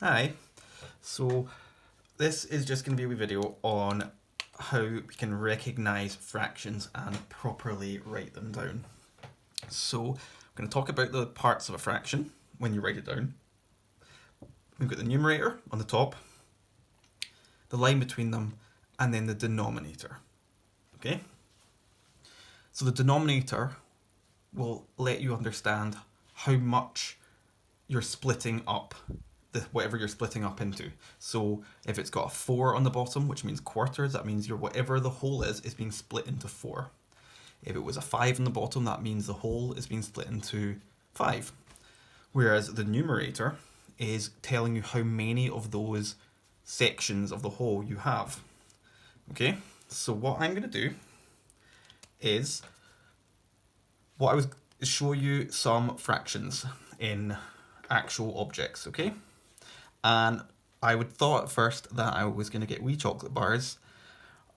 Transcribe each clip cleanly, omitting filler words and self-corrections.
Hi, so this is just going to be a wee video on how we can recognise fractions and properly write them down. So I'm going to talk about the parts of a fraction when you write it down. We've got the numerator on the top, the line between them, and then the denominator. Okay? So the denominator will let you understand how much you're splitting up whatever you're splitting up into. So if it's got a 4 on the bottom, which means quarters, that means whatever the whole is being split into 4. If it was a 5 on the bottom, that means the whole is being split into 5. Whereas the numerator is telling you how many of those sections of the whole you have. Okay, so what I'm going to do is show you some fractions in actual objects, okay? And I would thought at first that I was going to get wee chocolate bars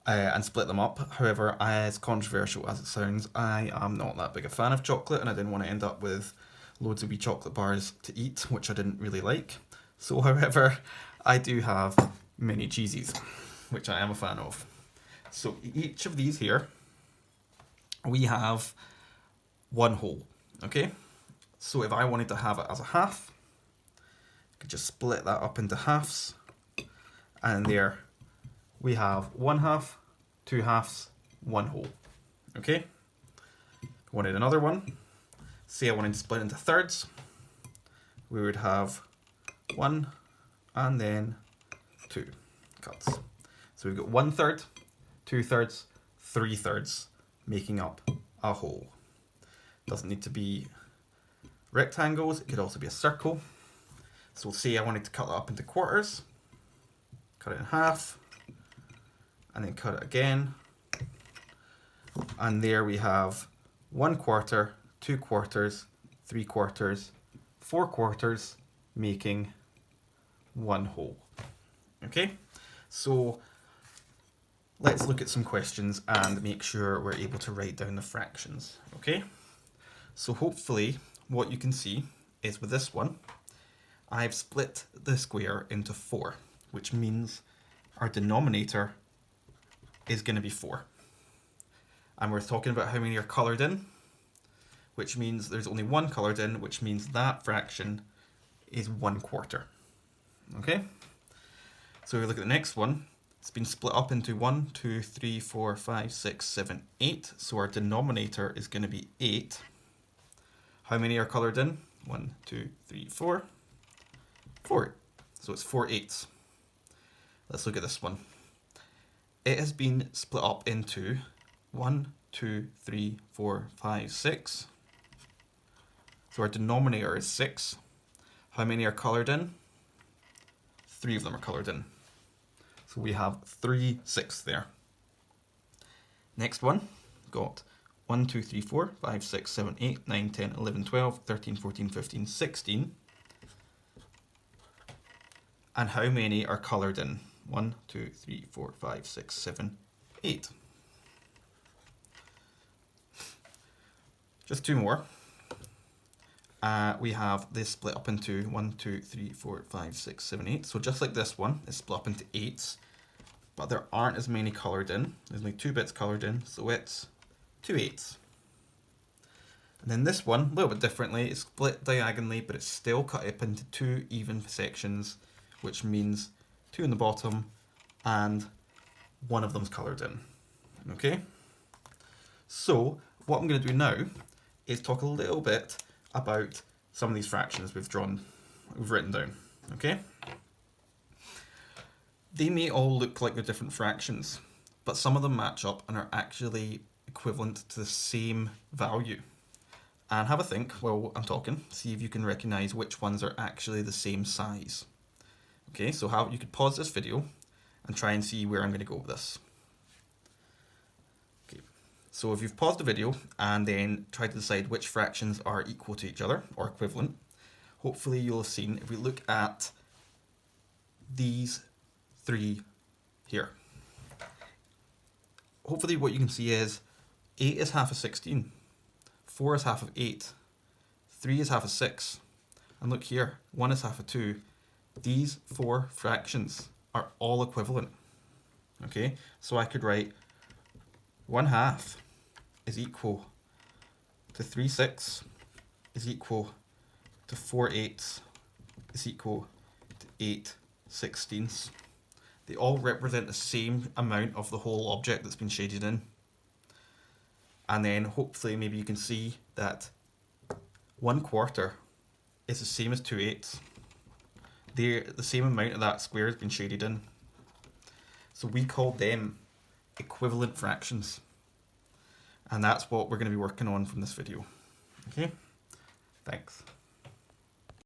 and split them up. However, as controversial as it sounds, I am not that big a fan of chocolate, and I didn't want to end up with loads of wee chocolate bars to eat, which I didn't really like. So, however, I do have mini cheesies, which I am a fan of. So each of these here, we have one whole, okay? So if I wanted to have it as a half, I could just split that up into halves, and there we have 1 half, 2 halves, 1 whole. Okay? Wanted another one. Say I wanted to split into thirds. We would have 1 and then 2 cuts. So we've got 1/3, 2/3, 3/3 making up a whole. Doesn't need to be rectangles, it could also be a circle. So say I wanted to cut that up into quarters, cut it in half, and then cut it again. And there we have 1/4, 2/4, 3/4, 4/4, making 1 whole. Okay, so let's look at some questions and make sure we're able to write down the fractions. Okay, so hopefully what you can see is with this one, I've split the square into 4, which means our denominator is going to be 4. And we're talking about how many are coloured in, which means there's only one coloured in, which means that fraction is 1/4. Okay? So if we look at the next one, it's been split up into 1, 2, 3, 4, 5, 6, 7, 8. So our denominator is going to be 8. How many are coloured in? 1, 2, 3, 4. 4. So it's 4/8. Let's look at this one. It has been split up into 1, 2, 3, 4, 5, 6. So our denominator is 6. How many are coloured in? 3 of them are coloured in. So we have 3/6 there. Next one, got 1, 2, 3, 4, 5, 6, 7, 8, 9, 10, 11, 12, 13, 14, 15, 16. And how many are coloured in? 1, 2, 3, 4, 5, 6, 7, 8. Just 2 more. We have this split up into 1, 2, 3, 4, 5, 6, 7, 8. So just like this one, it's split up into 8s. But there aren't as many coloured in. There's only 2 bits coloured in, so it's 2 8s. And then this one, a little bit differently, it's split diagonally, but it's still cut up into 2 even sections, which means 2 in the bottom and 1 of them's coloured in. Okay? So what I'm going to do now is talk a little bit about some of these fractions we've written down. Okay? They may all look like they're different fractions, but some of them match up and are actually equivalent to the same value. And have a think while I'm talking, see if you can recognise which ones are actually the same size. Okay, so you could pause this video and try and see where I'm going to go with this. Okay, so if you've paused the video and then tried to decide which fractions are equal to each other or equivalent, hopefully you'll have seen, if we look at these 3 here, hopefully what you can see is 8 is half of 16, 4 is half of 8, 3 is half of 6, and look here, 1 is half of 2, these 4 fractions are all equivalent. Okay, so I could write 1/2 is equal to 3/6 is equal to 4/8 is equal to 8/16. They all represent the same amount of the whole object that's been shaded in. And then hopefully maybe you can see that 1/4 is the same as 2/8. They're the same amount of that square has been shaded in. So we call them equivalent fractions. And that's what we're going to be working on from this video. Okay, thanks.